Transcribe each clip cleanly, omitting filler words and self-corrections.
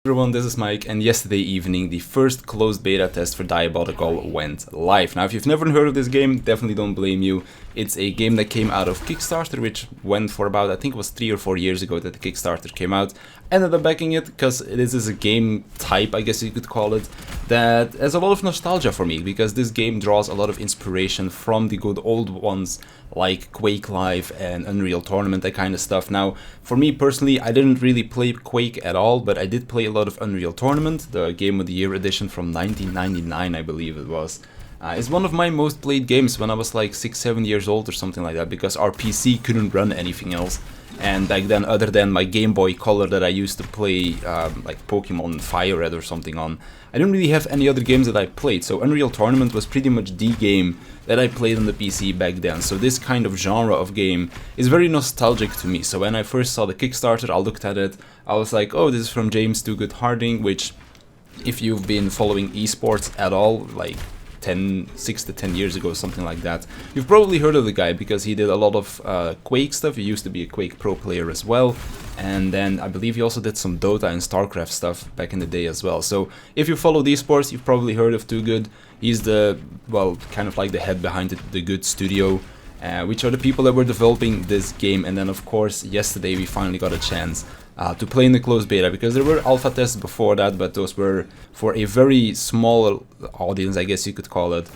Everyone, this is Mike, and yesterday evening the first closed beta test for Diabotical went live. Now, if you've never heard of this game, definitely don't blame you. It's a game that came out of Kickstarter, which went for about, I think it was 3 or 4 years ago that the Kickstarter came out. I ended up backing it because this is a game type, I guess you could call it, that has a lot of nostalgia for me, because this game draws a lot of inspiration from the good old ones like Quake Live and Unreal Tournament, that kind of stuff. Now, for me personally, I didn't really play Quake at all, but I did play a lot of Unreal Tournament, the Game of the Year edition from 1999, I believe it was. It's one of my most played games when I was like 6-7 years old or something like that, because our PC couldn't run anything else. And back then, other than my Game Boy Color that I used to play like Pokemon Fire Red or something on, I didn't really have any other games that I played. So Unreal Tournament was pretty much the game that I played on the PC back then. So this kind of genre of game is very nostalgic to me. So when I first saw the Kickstarter, I looked at it, I was like, oh, this is from James Too Good Harding, which, if you've been following esports at all, like 6 to 10 years ago, something like that, you've probably heard of the guy, because he did a lot of Quake stuff. He used to be a Quake pro player as well, and then I believe he also did some Dota and StarCraft stuff back in the day as well. So if you follow esports, you've probably heard of Too Good. He's the, well, kind of like the head behind the Good Studio, which are the people that were developing this game. And then of course yesterday we finally got a chance to play in the closed beta, because there were alpha tests before that, but those were for a very small audience, I guess you could call it.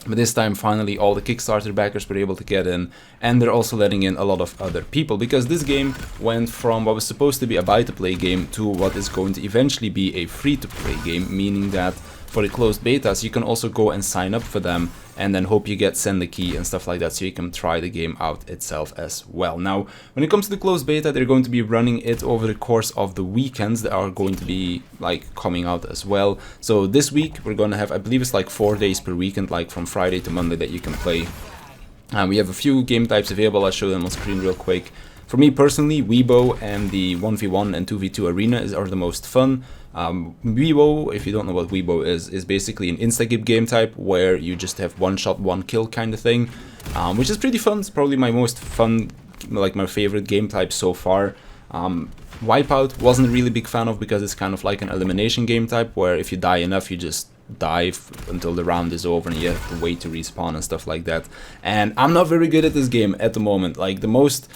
But this time, finally, all the Kickstarter backers were able to get in, and they're also letting in a lot of other people, because this game went from what was supposed to be a buy-to-play game to what is going to eventually be a free-to-play game, meaning that for the closed betas, you can also go and sign up for them, and then hope you get send the key and stuff like that, so you can try the game out itself as well. Now, when it comes to the closed beta, they're going to be running it over the course of the weekends that are going to be like coming out as well. So this week we're going to have, I believe it's like 4 days per weekend, like from Friday to Monday, that you can play. We have a few game types available. I'll show them on screen real quick. For me personally, Weibo and the 1v1 and 2v2 arena are the most fun. Weibo, if you don't know what Weibo is basically an insta-game game type where you just have one shot, one kill kind of thing, which is pretty fun. It's probably my most fun, like my favorite game type so far. Wipeout wasn't a really big fan of, because it's kind of like an elimination game type where if you die enough, you just dive until the round is over and you have to wait to respawn and stuff like that. And I'm not very good at this game at the moment. Like, the most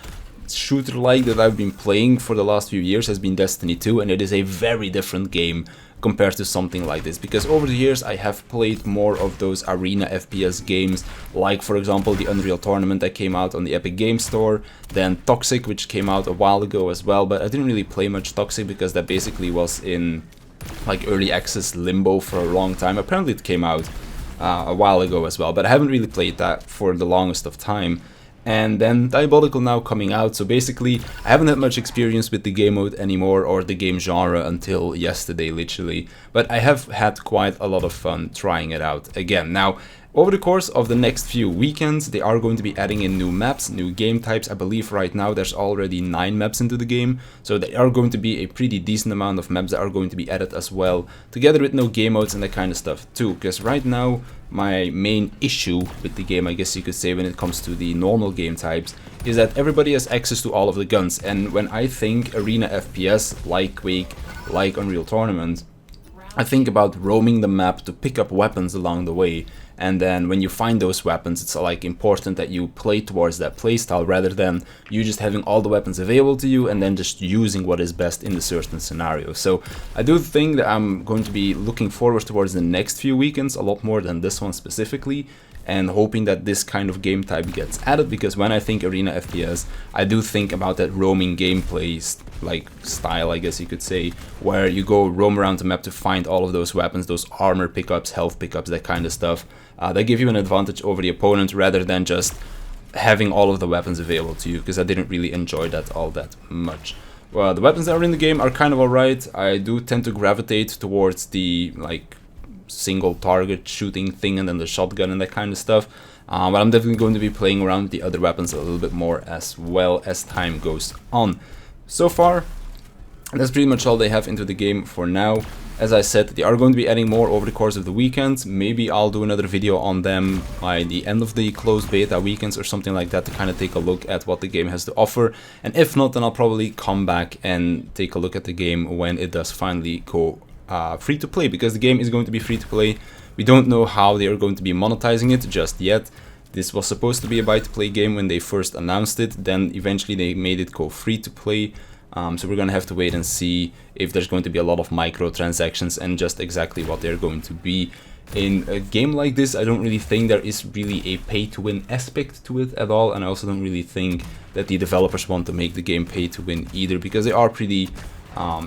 shooter-like that I've been playing for the last few years has been Destiny 2, and it is a very different game compared to something like this, because over the years I have played more of those arena FPS games, like for example the Unreal Tournament that came out on the Epic Games Store, then Toxic, which came out a while ago as well, but I didn't really play much Toxic because that basically was in like early access limbo for a long time. Apparently it came out a while ago as well, but I haven't really played that for the longest of time. And then Diabotical now coming out, so basically I haven't had much experience with the game mode anymore, or the game genre, until yesterday literally, but I have had quite a lot of fun trying it out again. Now, over the course of the next few weekends, they are going to be adding in new maps, new game types. I believe right now there's already 9 maps into the game, so there are going to be a pretty decent amount of maps that are going to be added as well, together with no game modes and that kind of stuff too, because right now my main issue with the game, I guess you could say, when it comes to the normal game types, is that everybody has access to all of the guns. And when I think arena FPS, like Quake, like Unreal Tournament, I think about roaming the map to pick up weapons along the way, and then when you find those weapons, it's like important that you play towards that playstyle, rather than you just having all the weapons available to you and then just using what is best in the certain scenario. So I do think that I'm going to be looking forward towards the next few weekends a lot more than this one specifically, and hoping that this kind of game type gets added, because when I think arena FPS, I do think about that roaming gameplay like style, I guess you could say, where you go roam around the map to find all of those weapons, those armor pickups, health pickups, that kind of stuff, that give you an advantage over the opponent, rather than just having all of the weapons available to you, because I didn't really enjoy that all that much. Well, the weapons that are in the game are kind of alright. I do tend to gravitate towards the like single target shooting thing, and then the shotgun and that kind of stuff, but I'm definitely going to be playing around with the other weapons a little bit more as well as time goes on. So far, that's pretty much all they have into the game for now. As I said, they are going to be adding more over the course of the weekend. Maybe I'll do another video on them by the end of the closed beta weekends or something like that to kind of take a look at what the game has to offer. And if not, then I'll probably come back and take a look at the game when it does finally go free to play, because the game is going to be free to play. We don't know how they are going to be monetizing it just yet. This was supposed to be a buy-to-play game when they first announced it, then eventually they made it go free to play. So we're gonna have to wait and see if there's going to be a lot of microtransactions and just exactly what they're going to be. In a game like this, I don't really think there is really a pay-to-win aspect to it at all, and I also don't really think that the developers want to make the game pay-to-win either, because they are pretty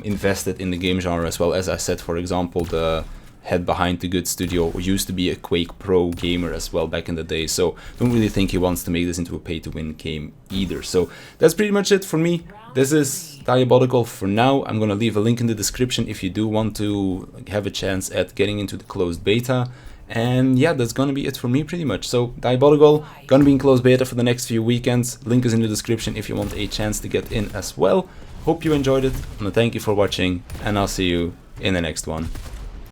invested in the game genre as well. As I said, for example, the head behind the good studio used to be a Quake Pro gamer as well back in the day, so don't really think he wants to make this into a pay-to-win game either. So that's pretty much it for me. This is Diabotical for now. I'm gonna leave a link in the description if you do want to have a chance at getting into the closed beta. And yeah, that's gonna be it for me pretty much. So Diabotical gonna be in closed beta for the next few weekends. Link is in the description if you want a chance to get in as well. Hope you enjoyed it, and thank you for watching, and I'll see you in the next one.